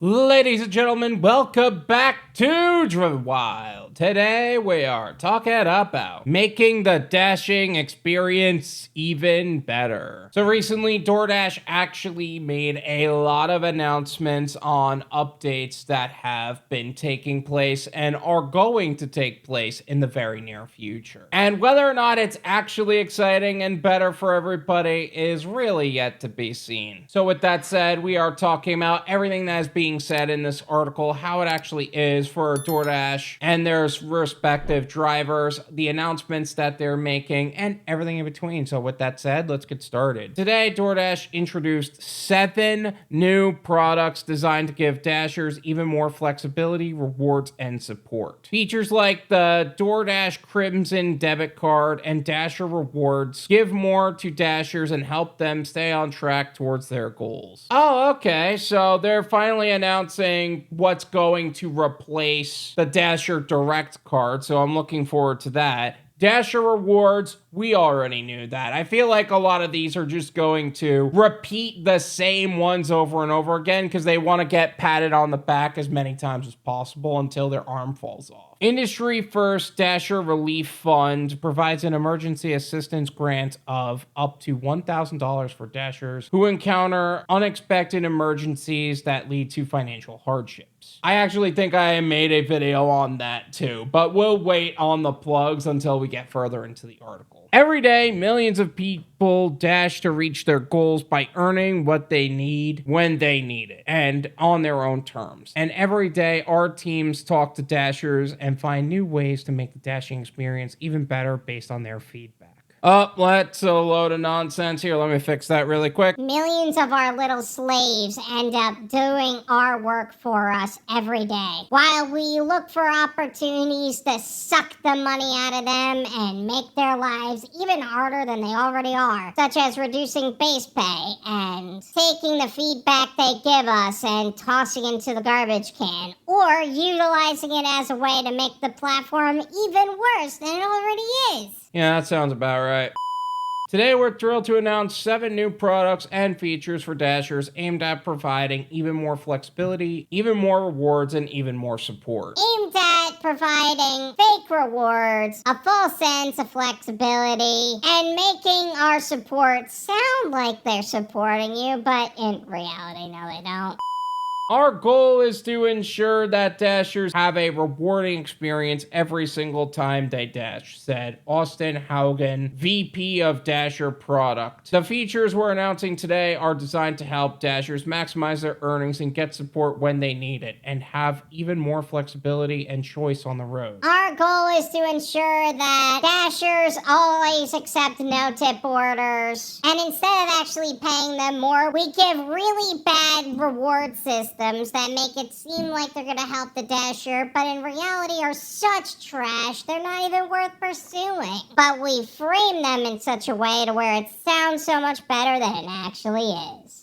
Ladies and gentlemen, welcome back to Wyld. Today we are talking about making the dashing experience even better. So recently, DoorDash actually made a lot of announcements on updates that have been taking place and are going to take place in the very near future. And whether or not it's actually exciting and better for everybody is really yet to be seen. So with that said, we are talking about everything that is being said in this article, how it actually is for DoorDash and their respective drivers, the announcements that they're making, and everything in between. So with that said, let's get started. Today, DoorDash introduced 7 new products designed to give Dashers even more flexibility, rewards, and support. Features like the DoorDash Crimson debit card and Dasher rewards give more to Dashers and help them stay on track towards their goals. Oh, okay, so they're finally announcing what's going to replace the Dasher Direct card, so I'm looking forward to that. Dasher rewards, we already knew that. I feel like a lot of these are just going to repeat the same ones over and over again because they want to get patted on the back as many times as possible until their arm falls off. Industry First Dasher Relief Fund provides an emergency assistance grant of up to $1,000 for Dashers who encounter unexpected emergencies that lead to financial hardships. I actually think I made a video on that too, but we'll wait on the plugs until we get further into the article. Every day, millions of people dash to reach their goals by earning what they need when they need it and on their own terms. And every day, our teams talk to Dashers and find new ways to make the dashing experience even better based on their feedback. Let's a load of nonsense here. Let me fix that really quick. Millions of our little slaves end up doing our work for us every day, while we look for opportunities to suck the money out of them and make their lives even harder than they already are, such as reducing base pay and taking the feedback they give us and tossing into the garbage can, or utilizing it as a way to make the platform even worse than it already is. Yeah, that sounds about right. Today, we're thrilled to announce 7 new products and features for Dashers aimed at providing even more flexibility, even more rewards, and even more support. Aimed at providing fake rewards, a false sense of flexibility, and making our support sound like they're supporting you, but in reality, no, they don't. Our goal is to ensure that Dashers have a rewarding experience every single time they dash, said Austin Haugen, VP of Dasher Product. The features we're announcing today are designed to help Dashers maximize their earnings and get support when they need it, and have even more flexibility and choice on the road. Our goal is to ensure that Dashers always accept no-tip orders, and instead of actually paying them more, we give really bad reward systems that make it seem like they're gonna help the Dasher, but in reality are such trash they're not even worth pursuing. But we frame them in such a way to where it sounds so much better than it actually is.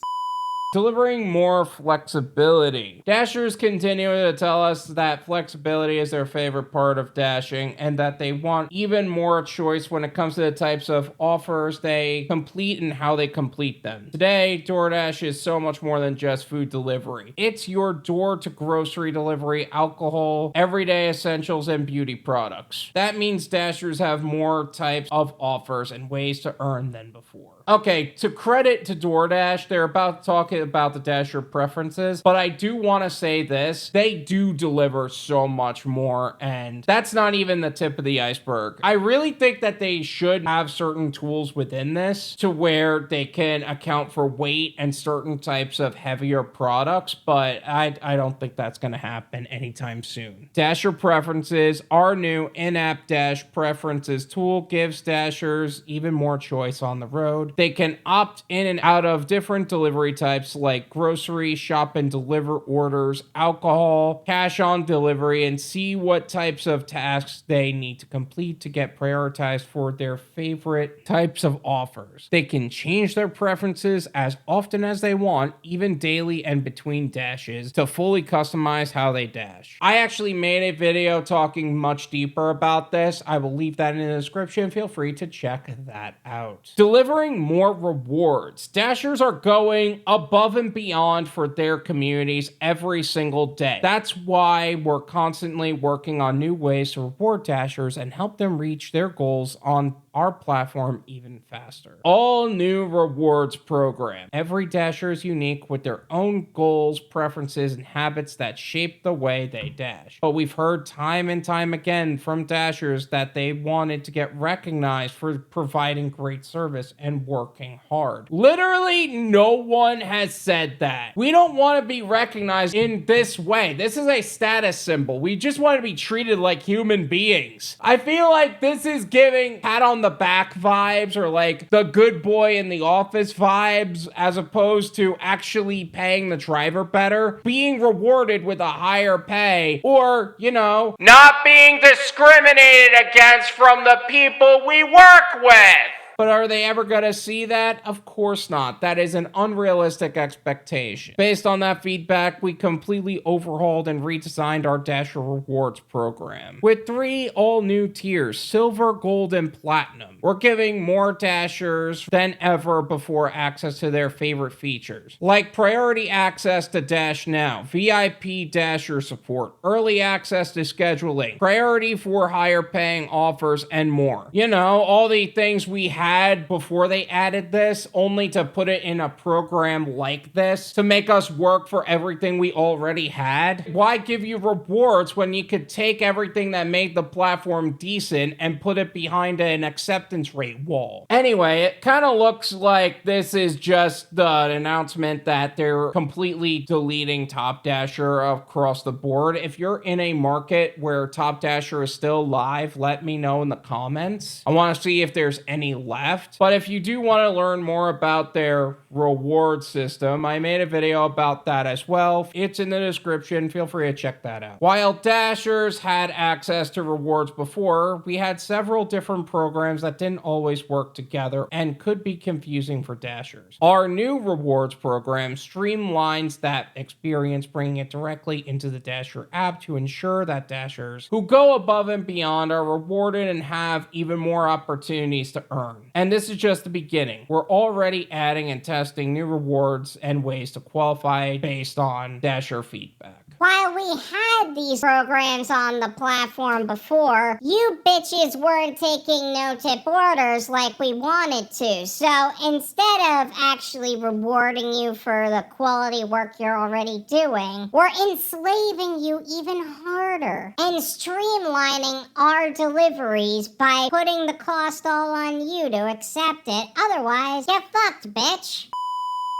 Delivering more flexibility. Dashers continue to tell us that flexibility is their favorite part of dashing and that they want even more choice when it comes to the types of offers they complete and how they complete them. Today, DoorDash is so much more than just food delivery. It's your door to grocery delivery, alcohol, everyday essentials, and beauty products. That means Dashers have more types of offers and ways to earn than before. Okay, to credit to DoorDash, they're about to talk about the Dasher preferences, but I do want to say this, they do deliver so much more, and that's not even the tip of the iceberg. I really think that they should have certain tools within this to where they can account for weight and certain types of heavier products, but I don't think that's going to happen anytime soon. Dasher preferences, our new in-app Dash preferences tool, gives Dashers even more choice on the road. They can opt in and out of different delivery types like grocery, shop and deliver orders, alcohol, cash on delivery, and see what types of tasks they need to complete to get prioritized for their favorite types of offers. They can change their preferences as often as they want, even daily and between dashes, to fully customize how they dash. I actually made a video talking much deeper about this. I will leave that in the description. Feel free to check that out. Delivering more rewards. Dashers are going above and beyond for their communities every single day. That's why we're constantly working on new ways to reward Dashers and help them reach their goals on our platform even faster. All new rewards program. Every Dasher is unique with their own goals, preferences, and habits that shape the way they dash. But we've heard time and time again from Dashers that they wanted to get recognized for providing great service and working hard. Literally, no one has said that. We don't want to be recognized in this way. This is a status symbol. We just want to be treated like human beings. I feel like this is giving pat on the back vibes, or like the good boy in the office vibes, as opposed to actually paying the driver better, being rewarded with a higher pay, or, you know, not being discriminated against from the people we work with. But are they ever going to see that? Of course not. That is an unrealistic expectation. Based on that feedback, we completely overhauled and redesigned our Dasher Rewards program. With 3 all-new tiers, Silver, Gold, and Platinum. We're giving more Dashers than ever before access to their favorite features, like priority access to Dash Now, VIP Dasher support, early access to scheduling, priority for higher paying offers, and more. You know, all the things we had before they added this, only to put it in a program like this to make us work for everything we already had. Why give you rewards when you could take everything that made the platform decent and put it behind an acceptance rate wall? Anyway, it kind of looks like this is just the announcement that they're completely deleting Top Dasher across the board. If you're in a market where Top Dasher is still live, let me know in the comments. I want to see if there's any left. But if you do want to learn more about their reward system, I made a video about that as well. It's in the description. Feel free to check that out. While Dashers had access to rewards before, we had several different programs that didn't always work together and could be confusing for Dashers. Our new rewards program streamlines that experience, bringing it directly into the Dasher app to ensure that Dashers who go above and beyond are rewarded and have even more opportunities to earn. And this is just the beginning. We're already adding and testing new rewards and ways to qualify based on Dasher feedback. While we had these programs on the platform before, you bitches weren't taking no-tip orders like we wanted to. So instead of actually rewarding you for the quality work you're already doing, we're enslaving you even harder and streamlining our deliveries by putting the cost all on you to accept it. Otherwise, get fucked, bitch.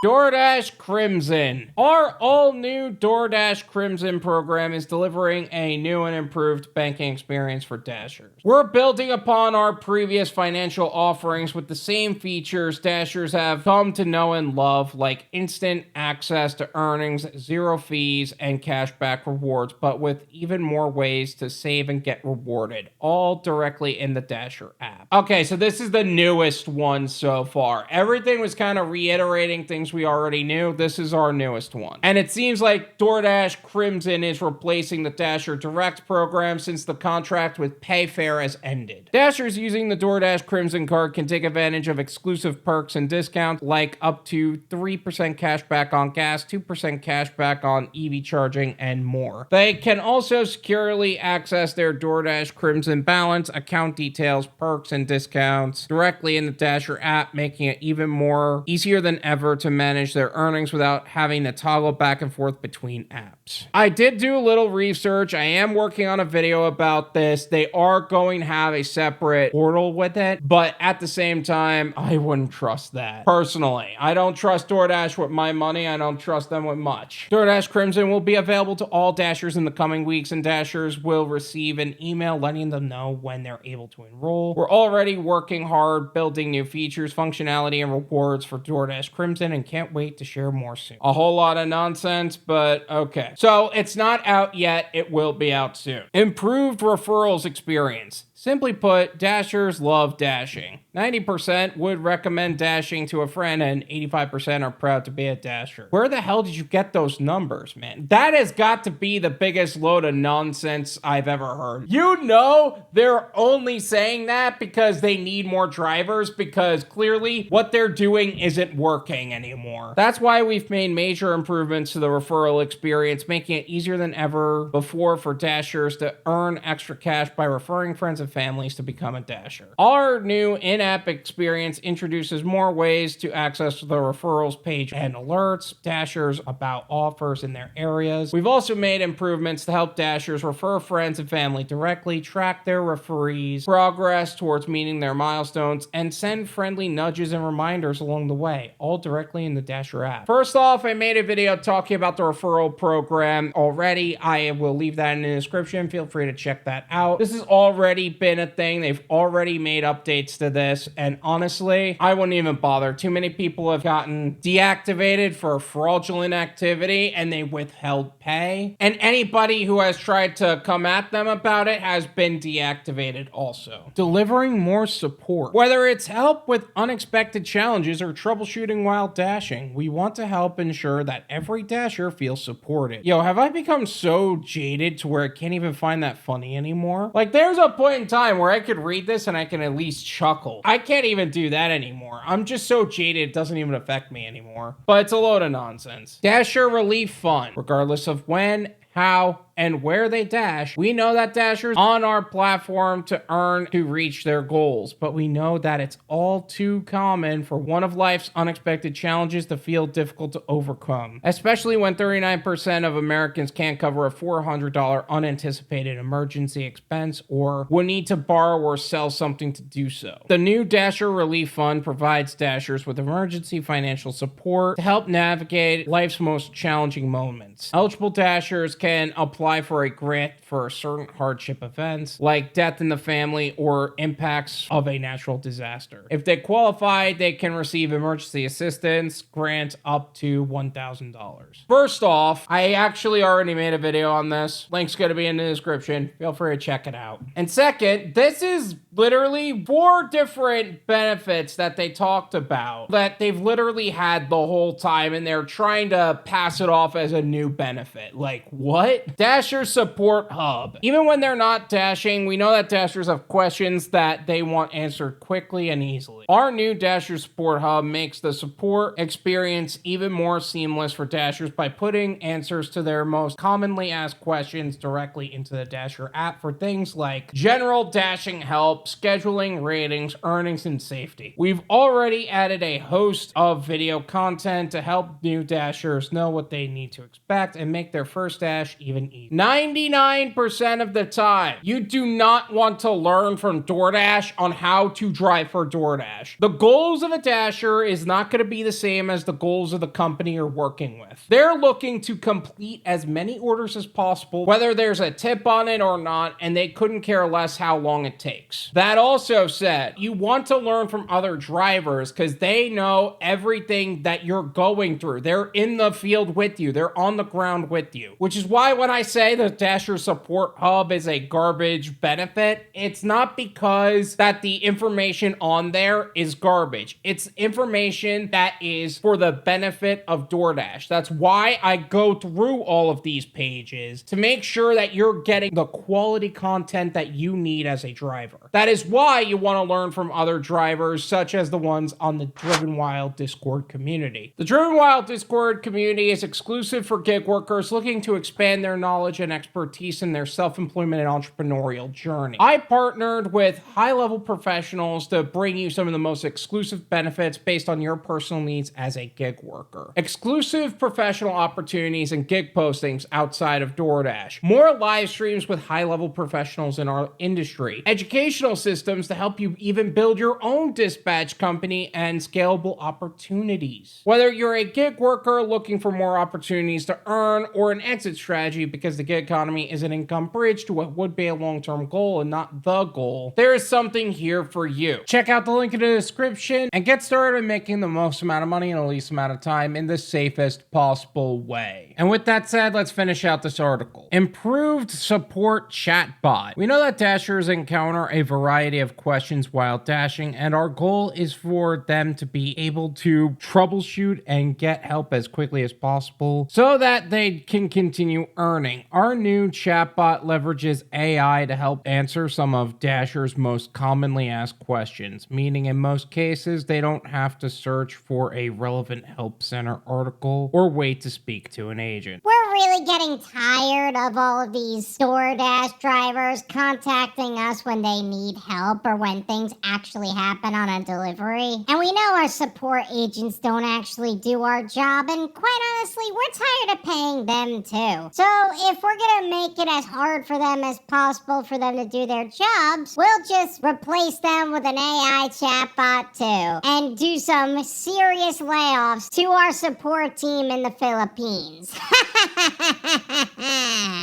DoorDash Crimson. Our all-new DoorDash Crimson program is delivering a new and improved banking experience for Dashers. We're building upon our previous financial offerings with the same features Dashers have come to know and love, like instant access to earnings, 0 fees, and cashback rewards, but with even more ways to save and get rewarded, all directly in the Dasher app. Okay, so this is the newest one so far. Everything was kind of reiterating things we already knew. This is our newest one. And it seems like DoorDash Crimson is replacing the Dasher Direct program since the contract with Payfare has ended. Dashers using the DoorDash Crimson card can take advantage of exclusive perks and discounts like up to 3% cash back on gas, 2% cash back on EV charging, and more. They can also securely access their DoorDash Crimson balance, account details, perks, and discounts directly in the Dasher app, making it even more easier than ever to manage their earnings without having to toggle back and forth between apps. I did do a little research. I am working on a video about this. They are going to have a separate portal with it, but at the same time, I wouldn't trust that. Personally, I don't trust DoorDash with my money. I don't trust them with much. DoorDash Crimson will be available to all Dashers in the coming weeks, and Dashers will receive an email letting them know when they're able to enroll. We're already working hard building new features, functionality, and rewards for DoorDash Crimson, and can't wait to share more soon. A whole lot of nonsense, but okay. So it's not out yet. It will be out soon. Improved referrals experience. Simply put, Dashers love dashing. 90% would recommend dashing to a friend, and 85% are proud to be a Dasher. Where the hell did you get those numbers, man? That has got to be the biggest load of nonsense I've ever heard. You know they're only saying that because they need more drivers, because clearly what they're doing isn't working anymore. That's why we've made major improvements to the referral experience, making it easier than ever before for Dashers to earn extra cash by referring friends and families to become a Dasher. Our new in-app experience introduces more ways to access the referrals page and alerts Dashers about offers in their areas. We've also made improvements to help Dashers refer friends and family directly, track their referees' progress towards meeting their milestones, and send friendly nudges and reminders along the way, all directly in the Dasher app. First off, I made a video talking about the referral program already. I will leave that in the description. Feel free to check that out. This has already been a thing. They've already made updates to this. And honestly, I wouldn't even bother. Too many people have gotten deactivated for fraudulent activity and they withheld pay. And anybody who has tried to come at them about it has been deactivated also. Delivering more support. Whether it's help with unexpected challenges or troubleshooting while dashing, we want to help ensure that every Dasher feels supported. Yo, have I become so jaded to where I can't even find that funny anymore? Like, there's a point in time where I could read this and I can at least chuckle. I can't even do that anymore. I'm just so jaded, it doesn't even affect me anymore. But it's a load of nonsense. Dasher Relief Fund. Regardless of when, how, and where they dash, we know that Dashers on our platform to earn to reach their goals, but we know that it's all too common for one of life's unexpected challenges to feel difficult to overcome, especially when 39% of Americans can't cover a $400 unanticipated emergency expense or will need to borrow or sell something to do so. The new Dasher Relief Fund provides Dashers with emergency financial support to help navigate life's most challenging moments. Eligible Dashers can apply for a grant for certain hardship events like death in the family or impacts of a natural disaster. If they qualify, they can receive emergency assistance grant up to $1,000. First off, I actually already made a video on this. Link's going to be in the description. Feel free to check it out. And second, this is literally 4 different benefits that they talked about that they've literally had the whole time, and they're trying to pass it off as a new benefit. Like, what? Dasher Support Hub. Even when they're not dashing, we know that Dashers have questions that they want answered quickly and easily. Our new Dasher Support Hub makes the support experience even more seamless for Dashers by putting answers to their most commonly asked questions directly into the Dasher app for things like general dashing help, scheduling, ratings, earnings, and safety. We've already added a host of video content to help new Dashers know what they need to expect and make their first dash even easier. 99% of the time, you do not want to learn from DoorDash on how to drive for DoorDash. The goals of a Dasher is not going to be the same as the goals of the company you're working with. They're looking to complete as many orders as possible, whether there's a tip on it or not, and they couldn't care less how long it takes. That also said, you want to learn from other drivers because they know everything that you're going through. They're in the field with you. They're on the ground with you, which is why when I say the Dasher Support Hub is a garbage benefit, it's not because that the information on there is garbage. It's information that is for the benefit of DoorDash. That's why I go through all of these pages to make sure that you're getting the quality content that you need as a driver. That is why you want to learn from other drivers, such as the ones on the Driven Wyld Discord community. The Driven Wyld Discord community is exclusive for gig workers looking to expand their knowledge and expertise in their self-employment and entrepreneurial journey. I partnered with high-level professionals to bring you some of the most exclusive benefits based on your personal needs as a gig worker. Exclusive professional opportunities and gig postings outside of DoorDash. More live streams with high-level professionals in our industry. Educational systems to help you even build your own dispatch company and scalable opportunities. Whether you're a gig worker looking for more opportunities to earn or an exit strategy because because the gig economy is an income bridge to what would be a long-term goal and not the goal, there is something here for you. Check out the link in the description and get started making the most amount of money in the least amount of time in the safest possible way. And with that said, let's finish out this article. Improved support chatbot. We know that Dashers encounter a variety of questions while dashing, and our goal is for them to be able to troubleshoot and get help as quickly as possible so that they can continue earning. Our new chatbot leverages AI to help answer some of Dasher's most commonly asked questions, meaning in most cases they don't have to search for a relevant help center article or wait to speak to an agent. We're really getting tired of all of these DoorDash drivers contacting us when they need help or when things actually happen on a delivery. And we know our support agents don't actually do our job, and quite honestly, we're tired of paying them too. So if we're gonna make it as hard for them as possible for them to do their jobs, we'll just replace them with an AI chatbot too, and do some serious layoffs to our support team in the Philippines.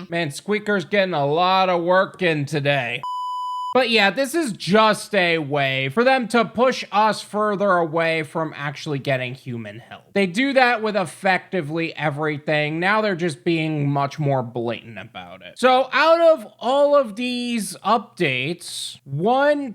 Man, Squeaker's getting a lot of work in today. But yeah, this is just a way for them to push us further away from actually getting human help. They do that with effectively everything. Now they're just being much more blatant about it. So out of all of these updates,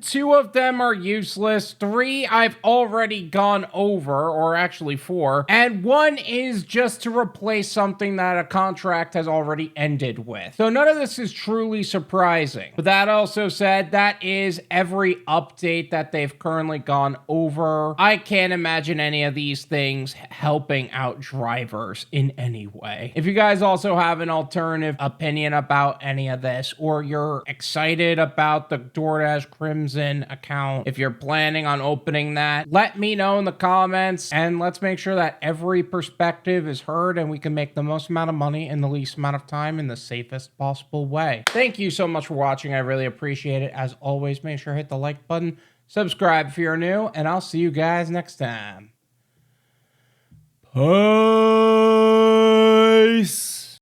2 of them are useless, 3 I've already gone over, or actually 4, and 1 is just to replace something that a contract has already ended with. So none of this is truly surprising. But that also said, that is every update that they've currently gone over. I can't imagine any of these things helping out drivers in any way. If you guys also have an alternative opinion about any of this, or you're excited about the DoorDash Crimson account, if you're planning on opening that, let me know in the comments, and let's make sure that every perspective is heard and we can make the most amount of money in the least amount of time in the safest possible way. Thank you so much for watching. I really appreciate it. As always, make sure to hit the like button, subscribe if you're new, and I'll see you guys next time. Peace.